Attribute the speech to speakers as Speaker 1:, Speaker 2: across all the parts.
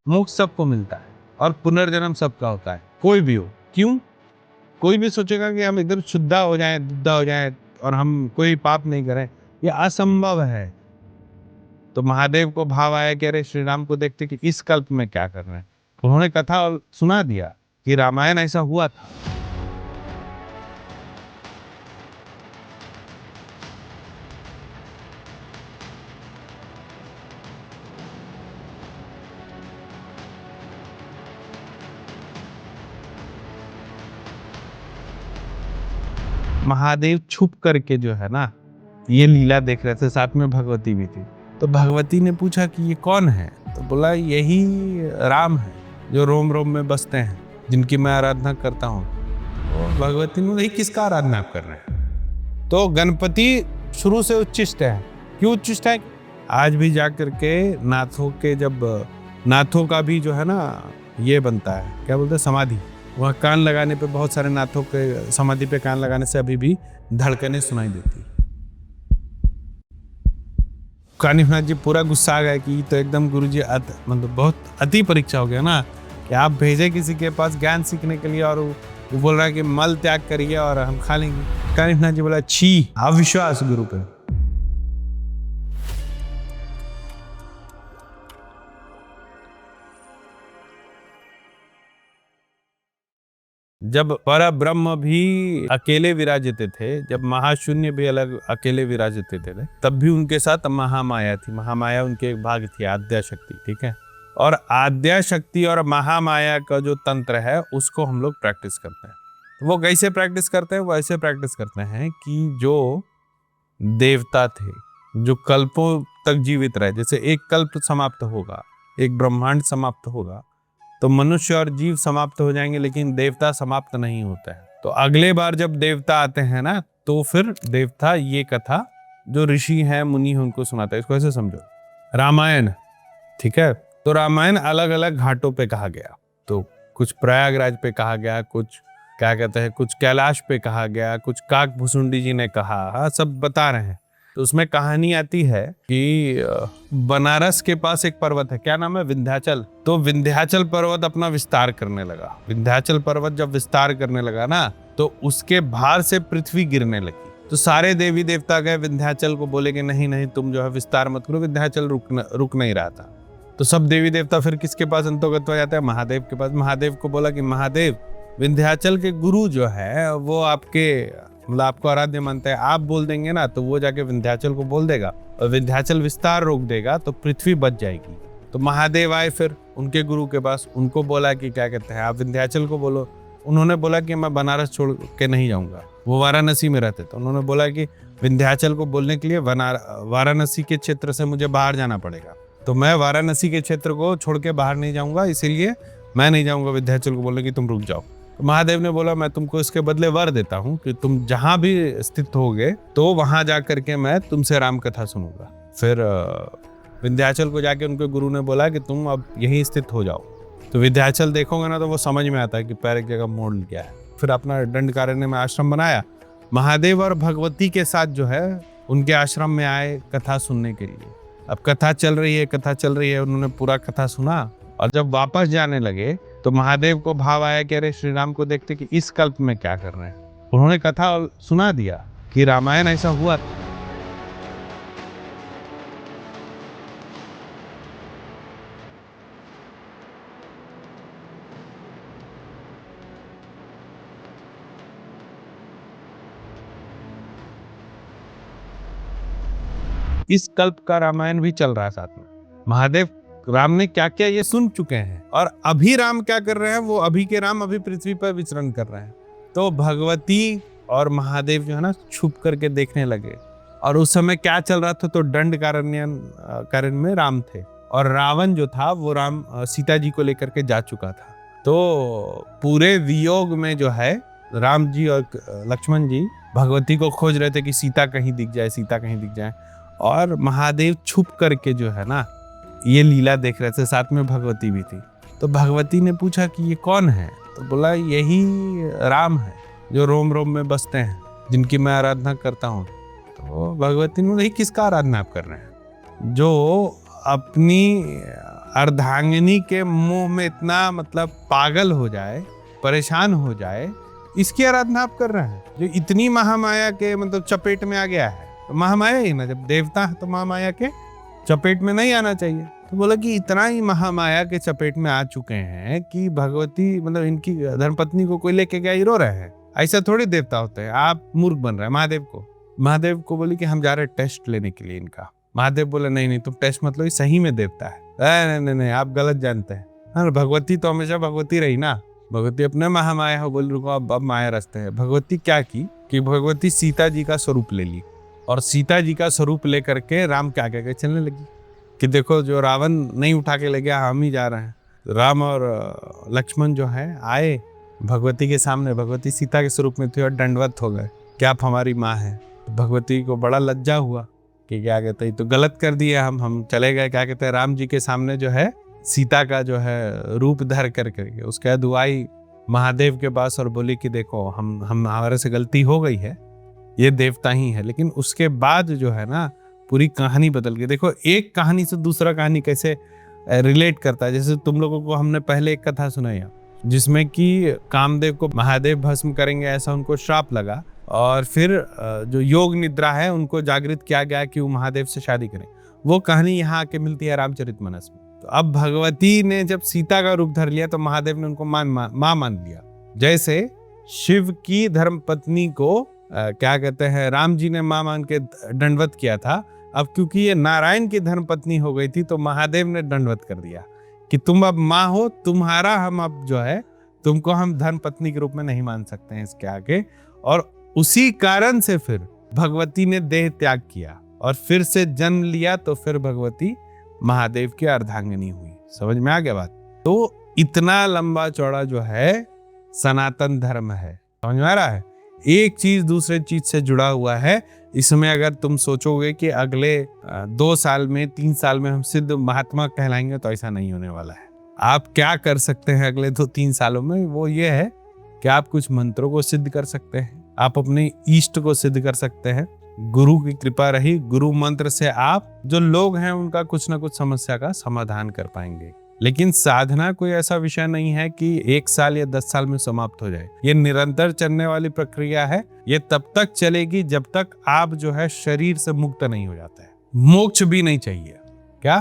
Speaker 1: मोक्ष सबको मिलता है और पुनर्जन्म सबका होता है, कोई भी हो। क्यों? कोई भी सोचेगा कि हम एकदम शुद्धा हो जाएं, दुद्धा हो जाएं और हम कोई पाप नहीं करें, ये असंभव है। तो महादेव को भाव आया कि अरे श्री राम को देखते कि इस कल्प में क्या कर रहे हैं। उन्होंने कथा और सुना दिया कि रामायण ऐसा हुआ था। महादेव छुप करके जो है ना, ये लीला देख रहे थे, साथ में भगवती भी थी। तो भगवती ने पूछा कि ये कौन है? तो बोला यही राम है जो रोम रोम में बसते हैं, जिनकी मैं आराधना करता हूँ। तो भगवती ने बोला किसका आराधना आप कर रहे हैं? तो गणपति शुरू से उच्चिष्ट है। क्यों उच्चिष्ट है? आज भी जाकर के नाथों के, जब नाथों का भी जो है ना ये बनता है, क्या बोलते हैं, समाधि, वह कान लगाने पे, बहुत सारे नाथों के समाधि पे कान लगाने से अभी भी धड़कने सुनाई देती। कानिफनाथ जी पूरा गुस्सा आ गया कि तो एकदम गुरुजी मतलब बहुत अति परीक्षा हो गया ना, कि आप भेजे किसी के पास ज्ञान सीखने के लिए और वो बोल रहा है कि मल त्याग करिए और हम खा लेंगे। कानिफनाथ जी बोला छी, अविश्वास गुरु पे। जब पर ब्रह्म भी अकेले विराजते थे, जब महाशून्य भी अलग अकेले विराजते थे, तब भी उनके साथ महामाया थी। महामाया उनके एक भाग थी, आद्या शक्ति। ठीक है, और आद्या शक्ति और महामाया का जो तंत्र है उसको हम लोग प्रैक्टिस करते हैं। तो वो कैसे प्रैक्टिस करते हैं? वो ऐसे प्रैक्टिस करते हैं कि जो देवता थे, जो कल्पों तक जीवित रहे, जैसे एक कल्प समाप्त होगा, एक ब्रह्मांड समाप्त होगा, तो मनुष्य और जीव समाप्त हो जाएंगे, लेकिन देवता समाप्त नहीं होता है। तो अगले बार जब देवता आते हैं ना, तो फिर देवता ये कथा जो ऋषि हैं, मुनि हैं, उनको सुनाता है। इसको ऐसे समझो, रामायण, ठीक है, तो रामायण अलग अलग घाटों पे कहा गया। तो कुछ प्रयागराज पे कहा गया, कुछ क्या कहते हैं, कुछ कैलाश पे कहा गया, कुछ काकभुसुंडी जी ने कहा। हाँ, सब बता रहे हैं। तो उसमें कहानी आती है कि बनारस के पास एक पर्वत है, क्या नाम है, विंध्याचल। तो विंध्याचल पर्वत अपना विस्तार करने लगा। विंध्याचल पर्वत जब विस्तार करने लगा ना, तो उसके भार से पृथ्वी गिरने लगी। तो सारे देवी देवता गए विंध्याचल को, बोले कि नहीं नहीं, तुम जो है विस्तार मत करो। विंध्याचल रुक नहीं रहा था। तो सब देवी देवता फिर किसके पास अंतर्गत हो जाते हैं? महादेव के पास। महादेव को बोला कि महादेव, विंध्याचल के गुरु जो है वो आपके, मतलब आपको आराध्य मानते हैं, आप बोल देंगे ना तो वो जाके विंध्याचल को बोल देगा और विंध्याचल विस्तार रोक देगा, तो पृथ्वी बच जाएगी। तो महादेव आए फिर उनके गुरु के पास, उनको बोला कि क्या कहते हैं, आप विंध्याचल को बोलो। उन्होंने बोला कि मैं बनारस छोड़ के नहीं जाऊंगा, वो वाराणसी में रहते। तो उन्होंने बोला कि विंध्याचल को बोलने के लिए वाराणसी के क्षेत्र से मुझे बाहर जाना पड़ेगा, तो मैं वाराणसी के क्षेत्र को छोड़ के बाहर नहीं जाऊंगा, इसीलिए मैं नहीं जाऊंगा विंध्याचल को बोलने की तुम रुक जाओ। तो महादेव ने बोला मैं तुमको इसके बदले वर देता हूँ कि तुम जहां भी स्थित होगे तो वहां जा करके मैं तुमसे राम कथा सुनूंगा। फिर विंध्याचल को जाके उनके गुरु ने बोला कि तुम अब यहीं स्थित हो जाओ। तो विंध्याचल देखोगे ना तो वो समझ में आता है कि पैर एक जगह मोड़ गया है। फिर अपना दंडकारण्य में आश्रम बनाया। महादेव और भगवती के साथ जो है उनके आश्रम में आए कथा सुनने के लिए। अब कथा चल रही है, उन्होंने पूरा कथा सुना और जब वापस जाने लगे तो महादेव को भाव आया कि अरे श्री राम को देखते कि इस कल्प में क्या कर रहे हैं। उन्होंने कथा और सुना दिया कि रामायण ऐसा हुआ था। इस कल्प का रामायण भी चल रहा है साथ में। महादेव राम ने क्या किया ये सुन चुके हैं, और अभी राम क्या कर रहे हैं, वो अभी के राम अभी पृथ्वी पर विचरण कर रहे हैं। तो भगवती और महादेव जो है ना छुप करके देखने लगे। और उस समय क्या चल रहा था, तो दंडकारण्य में राम थे, और रावण जो था वो राम सीता जी को लेकर के जा चुका था। तो पूरे वियोग में जो है राम जी और लक्ष्मण जी भगवती को खोज रहे थे कि सीता कहीं दिख जाए। और महादेव छुप करके जो है ना ये लीला देख रहे थे, साथ में भगवती भी थी। तो भगवती ने पूछा कि ये कौन है? तो बोला यही राम है जो रोम रोम में बसते हैं, जिनकी मैं आराधना करता हूँ। तो भगवती ने बोला किसका आराधना आप कर रहे हैं? जो अपनी अर्धांगिनी के मोह में इतना मतलब पागल हो जाए, परेशान हो जाए, इसकी आराधना आप कर रहे हैं जो इतनी महामाया के मतलब चपेट में आ गया है। तो महामाया ही ना, जब देवता है तो महामाया के चपेट में नहीं आना चाहिए। तो बोला कि इतना ही महामाया के चपेट में आ चुके हैं कि भगवती मतलब इनकी धर्मपत्नी को कोई लेके गया, ही रो रहे हैं। ऐसा थोड़ी देवता होते हैं। आप मूर्ख बन रहे हैं महादेव को बोली कि हम जा रहे हैं टेस्ट लेने के लिए इनका। महादेव बोले नहीं तुम टेस्ट मत लो, सही में देवता है। नहीं आप गलत जानते हैं। हाँ, भगवती तो हमेशा भगवती रही ना, भगवती अपने महामाया हो। बोल रुको अब माया रस्ते है। भगवती क्या की कि भगवती सीता जी का स्वरूप ले ली और सीता जी का स्वरूप लेकर के राम के आगे आगे चलने लगी कि देखो जो रावण नहीं उठा के ले गया हम ही जा रहे हैं। राम और लक्ष्मण जो है आए भगवती के सामने, भगवती सीता के स्वरूप में थी और दंडवत हो गए कि आप हमारी माँ है। तो भगवती को बड़ा लज्जा हुआ कि क्या कहते हैं तो गलत कर दिया, हम चले गए क्या कहते हैं राम जी के सामने जो है सीता का जो है रूप धर करके। उसके बाद दुआई महादेव के पास और बोली कि देखो हम हमारे से गलती हो गई है, ये देवता ही है। लेकिन उसके बाद जो है ना पूरी कहानी बदल गई। देखो एक कहानी से दूसरा कहानी कैसे रिलेट करता है। जैसे तुम लोगों को हमने पहले एक कथा सुनाई जिसमें कि कामदेव को महादेव भस्म करेंगे ऐसा उनको श्राप लगा और फिर जो योग निद्रा है उनको जागृत किया गया कि वो महादेव से शादी करें। वो कहानी यहाँ आके मिलती है रामचरितमानस में। तो अब भगवती ने जब सीता का रूप धर लिया तो महादेव ने उनको माँ मान लिया। जैसे शिव की धर्मपत्नी को क्या कहते हैं राम जी ने माँ मान के दंडवत किया था। अब क्योंकि ये नारायण की धर्मपत्नी हो गई थी तो महादेव ने दंडवत कर दिया कि तुम अब माँ हो, तुम्हारा हम अब जो है तुमको हम धर्मपत्नी के रूप में नहीं मान सकते हैं इसके आगे। और उसी कारण से फिर भगवती ने देह त्याग किया और फिर से जन्म लिया। तो फिर भगवती महादेव की अर्धांगिनी हुई। समझ में आ गया बात? तो इतना लंबा चौड़ा जो है सनातन धर्म है। समझ में आ रहा है? एक चीज दूसरे चीज से जुड़ा हुआ है। इसमें अगर तुम सोचोगे कि अगले 2 साल में 3 साल में हम सिद्ध महात्मा कहलाएंगे तो ऐसा नहीं होने वाला है। आप क्या कर सकते हैं अगले 2-3 सालों में, वो ये है कि आप कुछ मंत्रों को सिद्ध कर सकते हैं, आप अपने इष्ट को सिद्ध कर सकते हैं। गुरु की कृपा रही, गुरु मंत्र से आप जो लोग हैं उनका कुछ ना कुछ समस्या का समाधान कर पाएंगे। लेकिन साधना कोई ऐसा विषय नहीं है कि 1 साल या 10 साल में समाप्त हो जाए। ये निरंतर चलने वाली प्रक्रिया है। ये तब तक चलेगी जब तक आप जो है शरीर से मुक्त नहीं हो जाता है। मोक्ष भी नहीं चाहिए। क्या?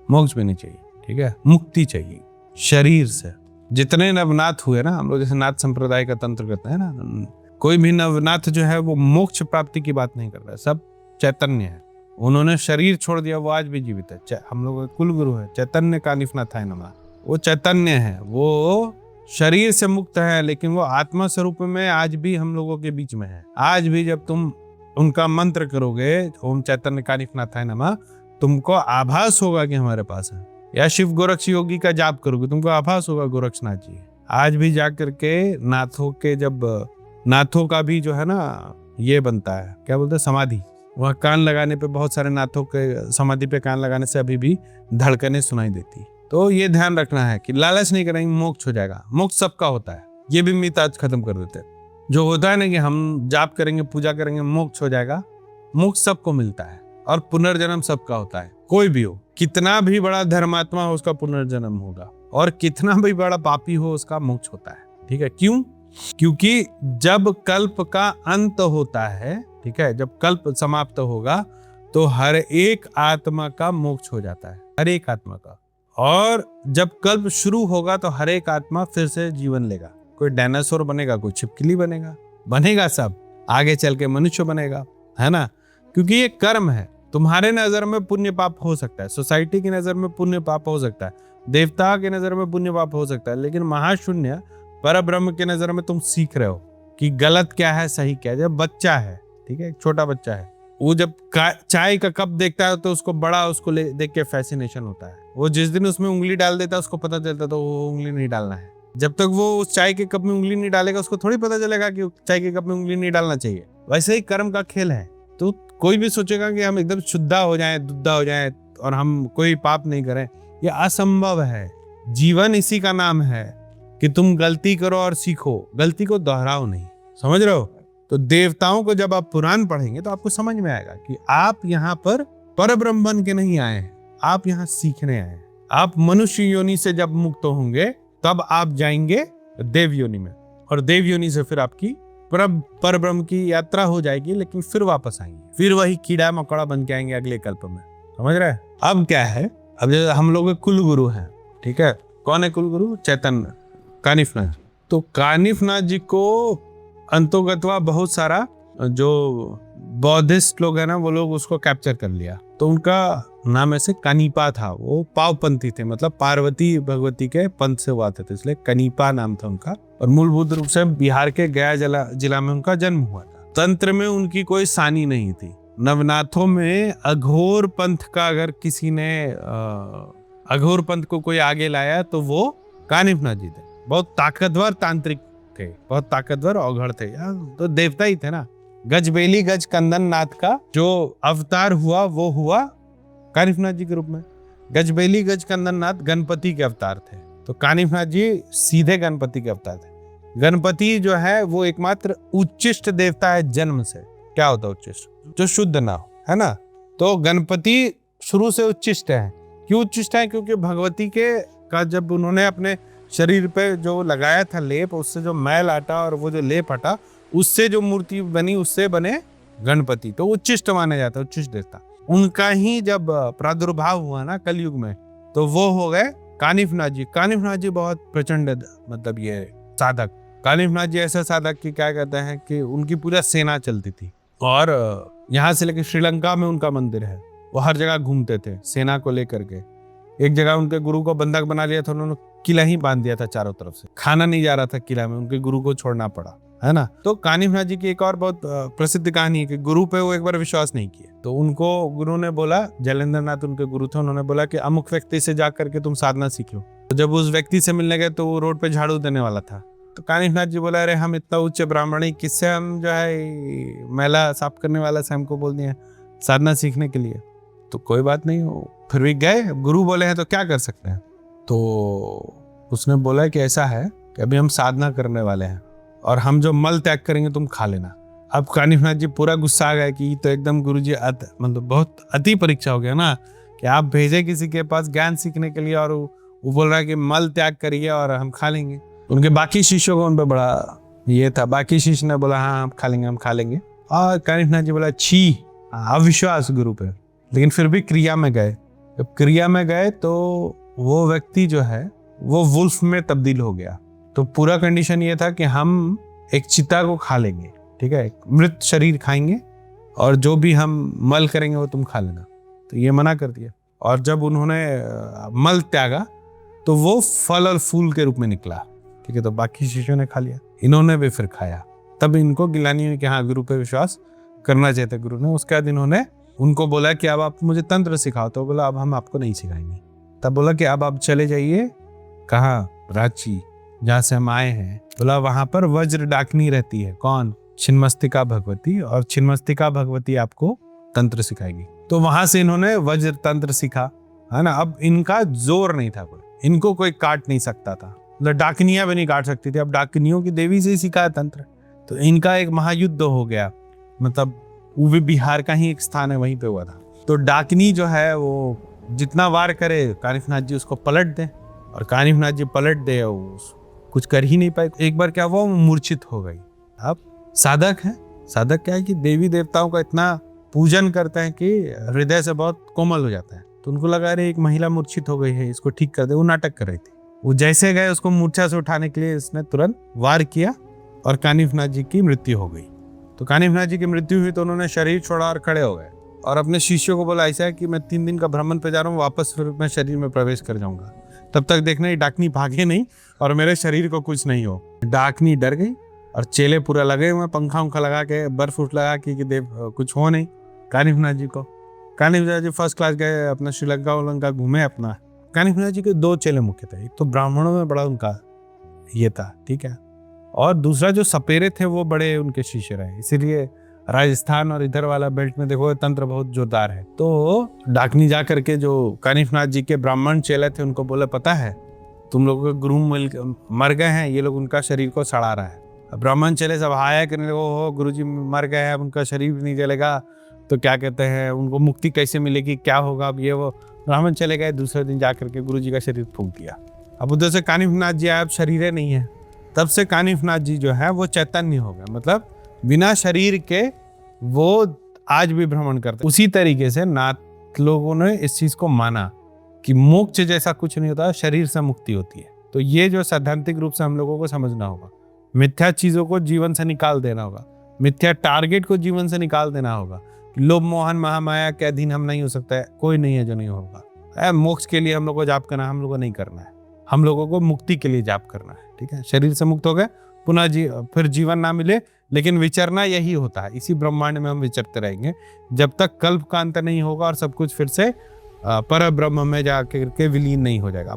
Speaker 1: मोक्ष भी नहीं चाहिए, ठीक है? मुक्ति चाहिए शरीर से। जितने नवनाथ हुए ना, हम लोग जैसे नाथ संप्रदाय का तंत्र करते हैं ना, कोई भी नवनाथ जो है वो मोक्ष प्राप्ति की बात नहीं कर रहा है, सब चैतन्य है। उन्होंने शरीर छोड़ दिया, वो आज भी जीवित है। हम लोग का कुल गुरु है चैतन्य कानिफनाथाय नमः। वो चैतन्य है, वो शरीर से मुक्त है, लेकिन वो आत्मा स्वरूप में आज भी हम लोगों के बीच में है। आज भी जब तुम उनका मंत्र करोगे ओम चैतन्य कानिफनाथाय नमः, तुमको आभास होगा कि हमारे पास है। या शिव गोरक्ष योगी का जाप करोगे तुमको आभास होगा गोरक्षनाथ जी। आज भी जाकर के नाथों के, जब नाथों का भी जो है ना ये बनता है, क्या बोलते हैं, समाधि, वहाँ कान लगाने पे बहुत सारे नाथों के समाधि पे कान लगाने से अभी भी धड़कने सुनाई देती। तो ये ध्यान रखना है कि लालच नहीं करेंगे मोक्ष हो जाएगा। मोक्ष सबका होता है, ये भी मिथ आज खत्म कर देते हैं। जो होता है ना कि हम जाप करेंगे पूजा करेंगे मोक्ष हो जाएगा, मोक्ष सबको मिलता है और पुनर्जन्म सबका होता है। कोई भी हो, कितना भी बड़ा धर्मात्मा हो उसका पुनर्जन्म होगा और कितना भी बड़ा पापी हो उसका मोक्ष होता है। ठीक है? क्यों? क्योंकि जब कल्प का अंत होता है, ठीक है, जब कल्प समाप्त होगा तो हर एक आत्मा का मोक्ष हो जाता है, हर एक आत्मा का। और जब कल्प शुरू होगा तो हर एक आत्मा फिर से जीवन लेगा। कोई डायनासोर बनेगा, कोई छिपकली बनेगा सब, आगे चल के मनुष्य बनेगा, है ना? क्योंकि ये कर्म है। तुम्हारे नजर में पुण्य पाप हो सकता है, सोसाइटी की नजर में पुण्य पाप हो सकता है, देवता की नजर में पुण्य पाप हो सकता है, लेकिन महाशून्य पर ब्रह्म के नजर में तुम सीख रहे हो कि गलत क्या है सही क्या है। जब बच्चा है, ठीक है, छोटा बच्चा है, वो जब चाय का कप देखता है तो उसको बड़ा उसको देख के फैसिनेशन होता है। वो जिस दिन उसमें उंगली डाल देता है उसको पता चलता तो वो उंगली नहीं डालना है। जब तक वो उस चाय के कप में उंगली नहीं डालेगा उसको थोड़ी पता चलेगा कि चाय के कप में उंगली नहीं डालना चाहिए। वैसे ही कर्म का खेल है। तो कोई भी सोचेगा कि हम एकदम शुद्धा हो जाएं, दुद्धा हो जाएं और हम कोई पाप नहीं करें, ये असंभव है। जीवन इसी का नाम है कि तुम गलती करो और सीखो, गलती को दोहराओ नहीं। समझ रहे हो? तो देवताओं को जब आप पुराण पढ़ेंगे तो आपको समझ में आएगा कि आप यहाँ पर परब्रह्म बन के नहीं आए हैं, आप यहाँ सीखने आए हैं। आप मनुष्य योनि से जब मुक्त होंगे तब आप जाएंगे देव योनि में, और देव योनि से फिर आपकी पर ब्रह्म की यात्रा हो जाएगी, लेकिन फिर वापस आएंगे, फिर वही कीड़ा मकोड़ा बन के आएंगे अगले कल्प में। समझ रहे हैं? अब क्या है, अब जैसे हम लोग कुल गुरु हैं, ठीक है, कौन है कुल गुरु? चैतन्य, कानिफनाथ। तो कानिफनाथ जी को अंतोगत्वा बहुत सारा जो बौद्धिस्ट लोग हैं ना, वो लोग उसको कैप्चर कर लिया। तो उनका नाम ऐसे कनीपा था, वो पावपंथी थे, मतलब पार्वती भगवती के पंथ से हुआ था, तो इसलिए कनीपा नाम था उनका। और मूलभूत रूप से बिहार के गया जिला में उनका जन्म हुआ था। तंत्र में उनकी कोई सानी नहीं थी। नवनाथों में अघोर पंथ का अगर किसी ने अघोर पंथ को कोई आगे लाया तो वो कानिफनाथ जी थे। बहुत ताकतवर तांत्रिक थे, बहुत ताकतवर औघड़ थे, तो देवता ही थे ना। गजबेली गज कंदन नाथ का जो अवतार हुआ वो हुआ कानिफनाथ जी के रूप में। गजबेली गज कंदन नाथ गणपति के अवतार थे, तो कानिफनाथ जी सीधे गणपति के अवतार थे। गणपति जो है वो एकमात्र उच्चिष्ट देवता है जन्म से। क्या होता है उच्चिष्ट? जो शुद्ध ना हो, है ना। तो गणपति शुरू से उच्चिष्ट है। क्यों उच्चिष्ट है? क्योंकि भगवती के का जब उन्होंने अपने शरीर पे जो लगाया था लेप, उससे जो मैल हटा और वो जो लेप हटा, उससे जो मूर्ति बनी, उससे बने गणपति। तो उच्चिष्ट माना जाता है, उच्चिष्ट देवता। उनका ही जब प्रादुर्भाव हुआ ना कलयुग में, तो वो हो गए कानिफनाथ जी। कानिफनाथ जी बहुत प्रचंड, मतलब ये साधक। कानिफनाथ जी ऐसे साधक की क्या कहते हैं कि उनकी पूरा सेना चलती थी, और यहाँ से लेकर श्रीलंका में उनका मंदिर है। वो हर जगह घूमते थे सेना को लेकर के। एक जगह उनके गुरु को बंधक बना लिया था, उन्होंने किला ही बांध दिया था चारों तरफ से, खाना नहीं जा रहा था किला में, उनके गुरु को छोड़ना पड़ा, है ना। तो कानिफनाथ जी की एक और बहुत प्रसिद्ध कहानी है कि गुरु पे वो एक बार विश्वास नहीं किया, तो उनको गुरु ने बोला, जैलेंद्र नाथ उनके गुरु थे, उन्होंने बोला कि अमुक व्यक्ति से जा करके तुम साधना सीखो। तो जब उस व्यक्ति से मिलने गए तो वो रोड पे झाड़ू देने वाला था। तो कानिफनाथ जी बोला, अरे हम इतना उच्च ब्राह्मणी, किससे हम जो है मैला साफ करने वाला से हमको बोल दिया साधना सीखने के लिए। तो कोई बात नहीं, हो फिर भी गए, गुरु बोले हैं तो क्या कर सकते हैं। तो उसने बोला कि ऐसा है कि अभी हम साधना करने वाले हैं और हम जो मल त्याग करेंगे तुम खा लेना। अब कानिफनाथ जी पूरा गुस्सा आ गया कि तो एकदम गुरुजी मतलब बहुत अति परीक्षा हो गया ना, कि आप भेजे किसी के पास ज्ञान सीखने के लिए और वो बोल रहा है कि मल त्याग करिए और हम खा लेंगे। उनके बाकी शिष्यों को उन पर बड़ा ये था, बाकी शिष्य ने बोला हाँ हम खा लेंगे। और कानिफनाथ जी बोला छी, अविश्वास गुरु पे। लेकिन फिर भी क्रिया में गए। जब क्रिया में गए तो वो व्यक्ति जो है वो वुल्फ में तब्दील हो गया। तो पूरा कंडीशन ये था कि हम एक चिता को खा लेंगे, ठीक है, एक मृत शरीर खाएंगे और जो भी हम मल करेंगे वो तुम खा लेना। तो ये मना कर दिया। और जब उन्होंने मल त्यागा तो वो फल और फूल के रूप में निकला, ठीक है। तो बाकी शिष्यों ने खा लिया, इन्होंने भी फिर खाया। तब इनको गिलानी हुई कि हाँ गुरु पे विश्वास करना चाहिए था गुरु ने। उसके बाद इन्होंने उनको बोला कि अब आप मुझे तंत्र सिखाओ। तो बोला अब हम आपको नहीं सिखाएंगे। तब बोला कि अब आप चले जाइए कहाँ, रांची, जहाँ से हम आए हैं। बोला वहां पर वज्र डाकनी रहती है। कौन? छिन्नमस्तिका भगवती। और छिन्नमस्तिका भगवती आपको तंत्र सिखाएगी। तो वहां से इन्होंने वज्र तंत्र सीखा, है ना। अब इनका जोर नहीं था, कोई इनको कोई काट नहीं सकता था, मतलब डाकनियां भी नहीं काट सकती थी। अब डाकनियों की देवी से ही सीखा है तंत्र। तो इनका एक महायुद्ध हो गया, मतलब वो भी बिहार का ही एक स्थान है, वहीं पे हुआ था। तो डाकनी जो है वो जितना वार करे कानिफनाथ जी उसको पलट दे, और कानिफनाथ जी पलट दे, कुछ कर ही नहीं पाए। एक बार क्या हुआ, वो मूर्छित हो गई। अब साधक है, साधक क्या है कि देवी देवताओं का इतना पूजन करते हैं कि हृदय से बहुत कोमल हो जाता है। तो उनको लगा अरे एक महिला मूर्छित हो गई है, इसको ठीक कर दे। वो नाटक कर रही थी। वो जैसे गए उसको मूर्छा से उठाने के लिए इसने तुरंत वार किया और कानिफनाथ जी की मृत्यु हो गई। तो कानिफनाथ जी की मृत्यु हुई तो उन्होंने शरीर छोड़ा और खड़े हो गए और अपने शिष्यों को बोला ऐसा है कि मैं 3 दिन का भ्रमण पे जा रहा हूँ, वापस फिर मैं शरीर में प्रवेश कर जाऊंगा। तब तक देखना ही डाकनी भागे नहीं और मेरे शरीर को कुछ नहीं हो। डाकनी डर गई और चेले पूरा लगे हुए, पंखा उंखा लगा के, बर्फ उठ लगा कि देव कुछ हो नहीं कानिफनाथ जी को। कानिफनाथ जी फर्स्ट क्लास गए, अपना श्रीलंका उलंका घूमे अपना। कानिफनाथ जी के 2 चेले मुख्य थे। एक तो ब्राह्मणों में बड़ा उनका ये था, ठीक है, और दूसरा जो सपेरे थे वो बड़े उनके शिष्य रहे। इसीलिए राजस्थान और इधर वाला बेल्ट में देखो तंत्र बहुत जोरदार है। तो डाकनी जा करके जो कानिफनाथ जी के ब्राह्मण चेले थे उनको बोले पता है तुम लोगों के गुरु मर गए हैं, ये लोग उनका शरीर को सड़ा रहा है। अब ब्राह्मण चेले सब हाया करने लगे, हो गुरुजी मर गए हैं, अब उनका शरीर भी नहीं जलेगा तो क्या कहते हैं, उनको मुक्ति कैसे मिलेगी, क्या होगा अब ये वो। ब्राह्मण चले गए, दूसरे दिन जाकर के गुरु जी का शरीर फूंक दिया। अब उधर से कानिफनाथ जी आए, अब शरीर नहीं है। तब से कानिफनाथ जी जो है वो चैतन्य हो गए, मतलब बिना शरीर के वो आज भी भ्रमण करते। उसी तरीके से नाथ लोगों ने इस चीज को माना कि मोक्ष जैसा कुछ नहीं होता, शरीर से मुक्ति होती है। तो ये जो सैद्धांतिक रूप से हम लोगों को समझना होगा, मिथ्या चीजों को जीवन से निकाल देना होगा, मिथ्या टारगेट को जीवन से निकाल देना होगा। लोभ मोहन महामाया के अधीन हम नहीं हो सकता है, कोई नहीं है जो नहीं होगा। मोक्ष के लिए हम लोग को जाप करना, हम लोग को नहीं करना है, हम लोगों को मुक्ति के लिए जाप करना है। ठीक है, शरीर से मुक्त हो गए, पुनः फिर जीवन ना मिले, लेकिन विचरना यही होता है। इसी ब्रह्मांड में हम विचरते रहेंगे जब तक कल्प का अंत नहीं होगा और सब कुछ फिर से पर ब्रह्म में जाकर के विलीन नहीं हो जाएगा।